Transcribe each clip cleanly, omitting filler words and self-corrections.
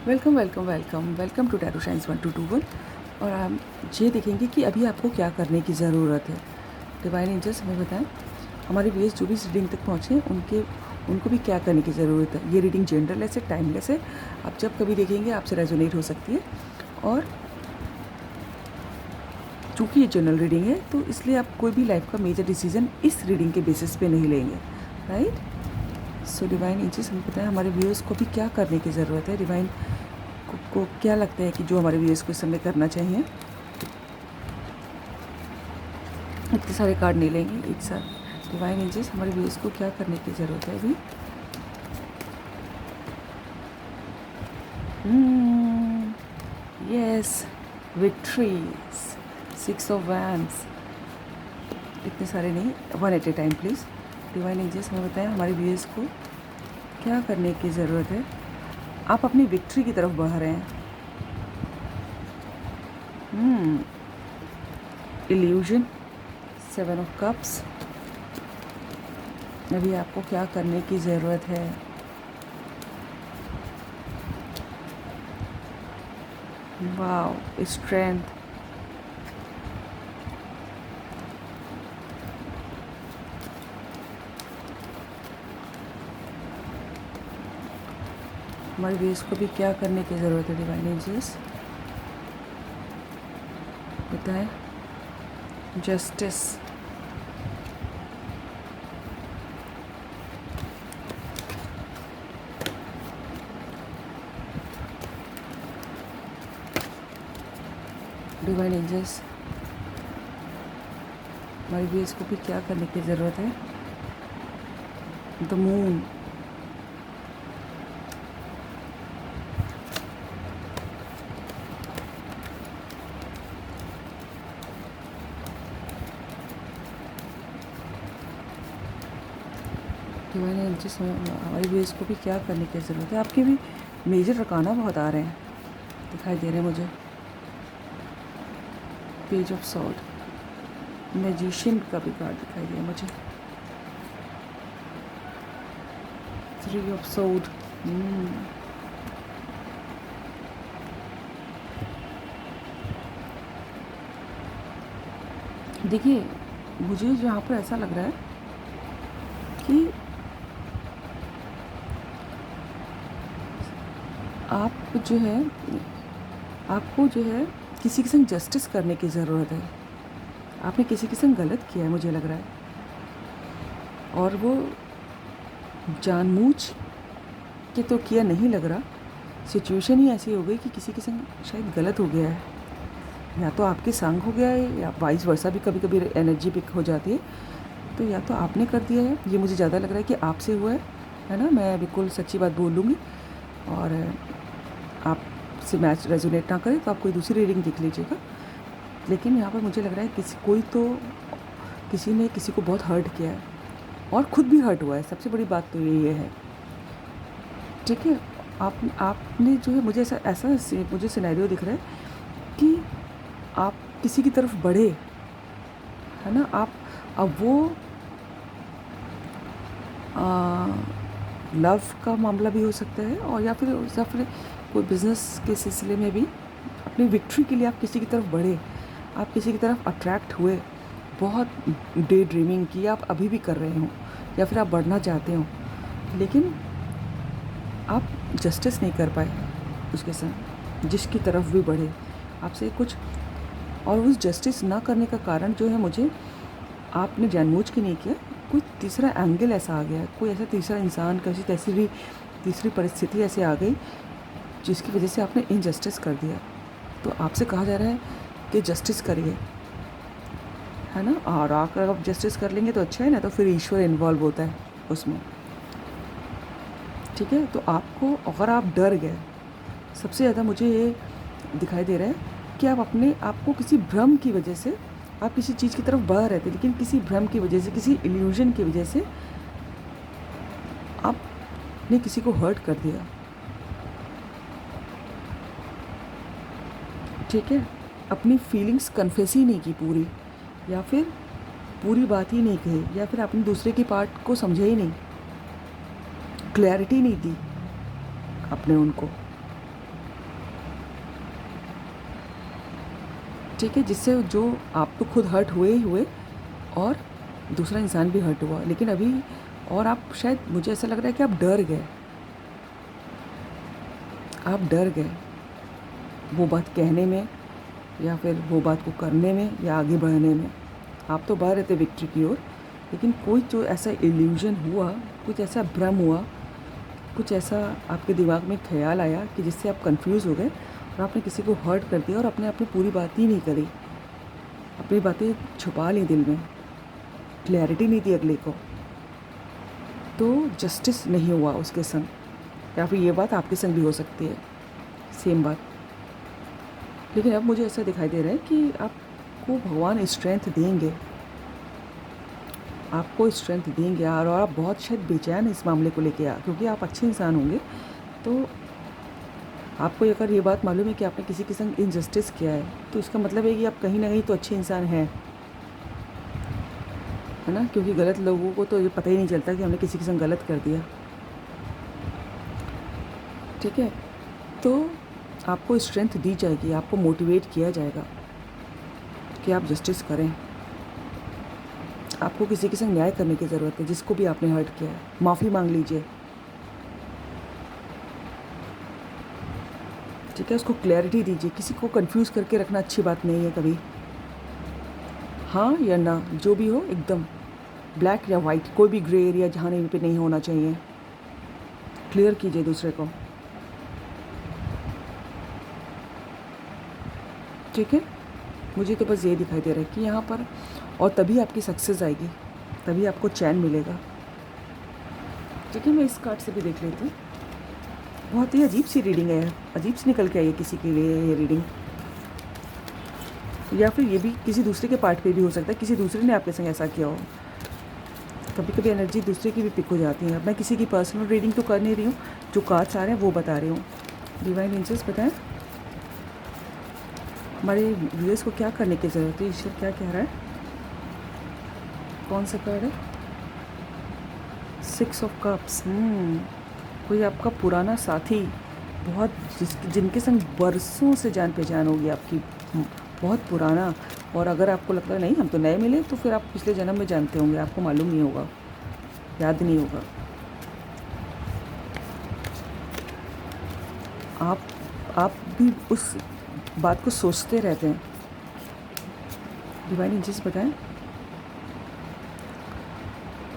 Welcome welcome welcome welcome to tarot science 1221। और हम ये देखेंगे कि अभी आपको क्या करने की ज़रूरत है। डिवाइन एंजल्स हमें बताएं हमारे व्यूअर्स जो भी इस रीडिंग तक पहुँचे उनको भी क्या करने की ज़रूरत है। ये रीडिंग जनरलेस है, टाइमलेस है। आप जब कभी देखेंगे आपसे रेजोनेट हो सकती है। और चूँकि ये जनरल रीडिंग है तो इसलिए आप कोई भी लाइफ का मेजर डिसीजन इस रीडिंग के बेसिस पे नहीं लेंगे, राइट। सो डिवाइन एंजल्स हमें बताएं हमारे व्यूअर्स को भी क्या करने की ज़रूरत है। डिवाइन को क्या लगता है कि जो हमारे व्यूअर्स को इस समय करना चाहिए। इतने सारे कार्ड नहीं लेंगे एक साथ। डिवाइन एंजल्स हमारे व्यूअर्स को क्या करने की ज़रूरत है अभी। Yes, victory, 6 of wands. इतने सारे नहीं, one at a time please. Divine angels हमें बताएं हमारे व्यूअर्स को क्या करने की ज़रूरत है। आप अपनी विक्ट्री की तरफ बढ़ रहे हैं। Illusion, 7 of cups. अभी आपको क्या करने की ज़रूरत है। वाओ, स्ट्रेंथ, हमारे व्यूअर्स को भी क्या करने की ज़रूरत है। डिवाइन एंजल्स बताएं। जस्टिस, डिवाइन एंजल्स हमारे व्यूअर्स को भी क्या करने की ज़रूरत है। द मून, डिवाइन एंजल्स हमारे व्यूअर्स को भी क्या करने की ज़रूरत है। आपके भी मेजर रकाना बहुत आ रहे हैं, दिखाई दे रहे हैं मुझे। पेज ऑफ सॉर्ड, मैजिशियन का भी कार्ड दिखाई दिया मुझे। 3 ऑफ सॉर्ड। देखिए, मुझे यहाँ पर ऐसा लग रहा है कि आप जो है आपको जो है किसी के संग जस्टिस करने की ज़रूरत है। आपने किसी के संग गलत किया है मुझे लग रहा है, और वो जानबूझ के तो किया नहीं लग रहा। सिचुएशन ही ऐसी हो गई कि किसी के संग शायद गलत हो गया है, या तो आपके संग हो गया है या वाइस वर्सा भी कभी कभी एनर्जी पिक हो जाती है। तो या तो आपने कर दिया है, ये मुझे ज़्यादा लग रहा है कि आपसे हुआ है ना। मैं बिल्कुल सच्ची बात बोल लूँगी, और आपसे मैच रेजोनेट ना करे तो आप कोई दूसरी रीडिंग देख लीजिएगा। लेकिन यहाँ पर मुझे लग रहा है किसी ने किसी को बहुत हर्ट किया है, और ख़ुद भी हर्ट हुआ है। सबसे बड़ी बात तो ये है, ठीक है। आपने जो है मुझे सिनेरियो दिख रहा है कि आप किसी की तरफ बढ़े, है ना। आप अब वो लव का मामला भी हो सकता है, और या फिर कोई बिज़नेस के सिलसिले में भी अपनी विक्ट्री के लिए आप किसी की तरफ बढ़े, आप किसी की तरफ अट्रैक्ट हुए। बहुत डे ड्रीमिंग की आप अभी भी कर रहे हो, या फिर आप बढ़ना चाहते हो, लेकिन आप जस्टिस नहीं कर पाए उसके संग, जिसकी तरफ भी बढ़े आपसे कुछ। और उस जस्टिस ना करने का कारण जो है, मुझे आपने जानबूझ के नहीं किया, कोई तीसरा एंगल ऐसा आ गया, कोई ऐसा तीसरा इंसान, कैसी तीसरी परिस्थिति ऐसे आ गई जिसकी वजह से आपने इनजस्टिस कर दिया। तो आपसे कहा जा रहा है कि जस्टिस करिए, है ना। और अगर आप जस्टिस कर लेंगे तो अच्छा है ना, तो फिर ईश्वर इन्वॉल्व होता है उसमें, ठीक है। तो आपको, अगर आप डर गए, सबसे ज़्यादा मुझे ये दिखाई दे रहा है कि आपको किसी भ्रम की वजह से आप किसी चीज़ की तरफ बढ़ रहे थे, लेकिन किसी भ्रम की वजह से, किसी इल्यूजन की वजह से आपने किसी को हर्ट कर दिया, ठीक है। अपनी फीलिंग्स कन्फेस ही नहीं की पूरी, या फिर पूरी बात ही नहीं कही, या फिर आपने दूसरे की पार्ट को समझा ही नहीं, क्लैरिटी नहीं दी आपने उनको। ठीक है, जिससे जो आप तो खुद हर्ट हुए ही हुए और दूसरा इंसान भी हर्ट हुआ, लेकिन अभी और आप शायद, मुझे ऐसा लग रहा है कि आप डर गए, आप डर गए वो बात कहने में या फिर वो बात को करने में या आगे बढ़ने में। आप तो बढ़ रहे थे विक्ट्री की ओर, लेकिन कोई जो ऐसा इल्यूजन हुआ, कुछ ऐसा भ्रम हुआ, कुछ ऐसा आपके दिमाग में ख्याल आया कि जिससे आप कंफ्यूज हो गए और आपने किसी को हर्ट कर दिया और अपने आप में पूरी बात ही नहीं करी, अपनी बातें छुपा ली दिल में, क्लैरिटी नहीं दी अगले को, तो जस्टिस नहीं हुआ उसके संग। या फिर ये बात आपके संग भी हो सकती है, सेम बात। लेकिन अब मुझे ऐसा दिखाई दे रहा है कि आपको भगवान स्ट्रेंथ देंगे, आपको स्ट्रेंथ देंगे यार, और आप बहुत शायद बेचैन इस मामले को लेके क्योंकि आप अच्छे इंसान होंगे। तो आपको अगर ये बात मालूम है कि आपने किसी के संग इनजस्टिस किया है, तो इसका मतलब है कि आप कहीं ना कहीं तो अच्छे इंसान हैं, है ना? क्योंकि गलत लोगों को तो ये पता ही नहीं चलता कि हमने किसी के संग गलत कर दिया। ठीक है, तो आपको स्ट्रेंथ दी जाएगी, आपको मोटिवेट किया जाएगा कि आप जस्टिस करें। आपको किसी के संग न्याय करने की ज़रूरत है, जिसको भी आपने हर्ट किया है, माफ़ी मांग लीजिए। ठीक है, उसको क्लैरिटी दीजिए। किसी को कंफ्यूज करके रखना अच्छी बात नहीं है कभी। हाँ या ना, जो भी हो, एकदम ब्लैक या वाइट, कोई भी ग्रे एरिया जहाँ नहीं पे नहीं होना चाहिए। क्लियर कीजिए दूसरे को। ठीक है, मुझे तो बस ये दिखाई दे रहा है कि यहाँ पर, और तभी आपकी सक्सेस आएगी, तभी आपको चैन मिलेगा। ठीक है, मैं इस कार्ड से भी देख लेती हूँ। बहुत ही अजीब सी रीडिंग है, अजीब सी निकल के आई है किसी के लिए ये रीडिंग, या फिर ये भी किसी दूसरे के पार्ट पे भी हो सकता है, किसी दूसरे ने आपके संग ऐसा किया हो। कभी कभी एनर्जी दूसरे की भी पिक हो जाती है। मैं किसी की पर्सनल रीडिंग तो कर नहीं रही हूँ, जो कार्ड्स आ रहे हैं वो बता रही हूँ। डिवाइन एंजल्स बताएं हमारे व्यूअर्स को क्या करने की ज़रूरत है, ईश्वर क्या कह रहा है। कौन सा कार्ड है? 6 ऑफ कप्स। कोई आपका पुराना साथी, बहुत जिनके संग बरसों से जान पहचान होगी आपकी, बहुत पुराना। और अगर आपको लगता है नहीं हम तो नए मिले, तो फिर आप पिछले जन्म में जानते होंगे, आपको मालूम नहीं होगा, याद नहीं होगा। आप भी उस बात को सोचते रहते हैं। डिवाइन एंजल्स बताएं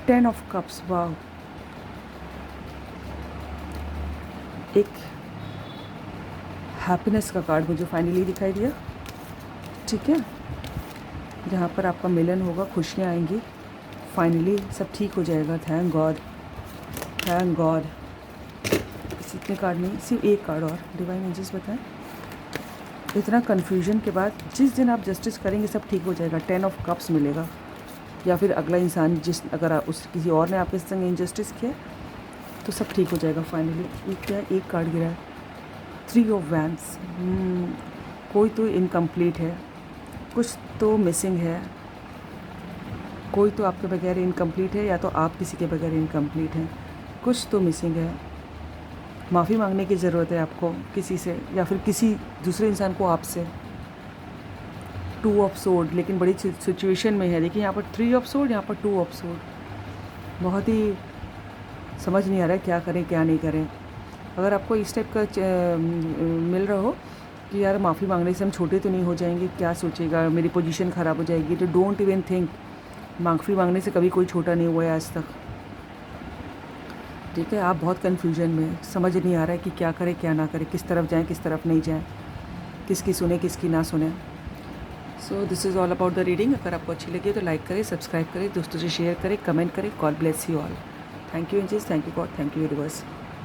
10 ऑफ कप्स। वाह, एक हैप्पीनेस का कार्ड मुझे फाइनली दिखाई दिया। ठीक है, जहाँ पर आपका मिलन होगा, खुशियाँ आएंगी, फाइनली सब ठीक हो जाएगा। Thank God, thank God. इतने कार्ड नहीं, सिर्फ एक कार्ड और। डिवाइन एंजल्स बताएं इतना कन्फ्यूजन के बाद जिस दिन आप जस्टिस करेंगे सब ठीक हो जाएगा। 10 ऑफ कप्स मिलेगा, या फिर अगला इंसान अगर उस किसी और ने आपके संग इनजस्टिस किया तो सब ठीक हो जाएगा फाइनली। एक क्या, एक कार्ड गिरा है, 3 ऑफ वैंड्स। कोई तो इनकम्प्लीट है, कुछ तो मिसिंग है, कोई तो आपके बगैर इनकम्प्लीट है, या तो आप किसी के बगैर इनकम्प्लीट हैं, कुछ तो मिसिंग है। माफ़ी मांगने की ज़रूरत है आपको किसी से, या फिर किसी दूसरे इंसान को आपसे। 2 ऑफ सोर्ड, लेकिन बड़ी सिचुएशन में है। देखिए यहाँ पर 3 ऑफ सोर्ड, यहाँ पर 2 ऑफ सोर्ड। बहुत ही समझ नहीं आ रहा है क्या करें क्या नहीं करें। अगर आपको इस टाइप का मिल रहा हो कि यार माफ़ी मांगने से हम छोटे तो नहीं हो जाएंगे, क्या सोचेगा, मेरी पोजीशन ख़राब हो जाएगी, तो डोंट इवन थिंक। माफ़ी मांगने से कभी कोई छोटा नहीं हुआ है आज तक। ठीक है, आप बहुत कन्फ्यूजन में, समझ नहीं आ रहा है कि क्या करें क्या ना करें, किस तरफ जाएं किस तरफ नहीं जाएं, किसकी सुने किसकी ना सुने। So this is all about the reading. अगर आपको अच्छी लगी तो लाइक करें, सब्सक्राइब करें, दोस्तों से शेयर करें, कमेंट करें। God bless you all. Thank you angels, thank you God, thank you universe.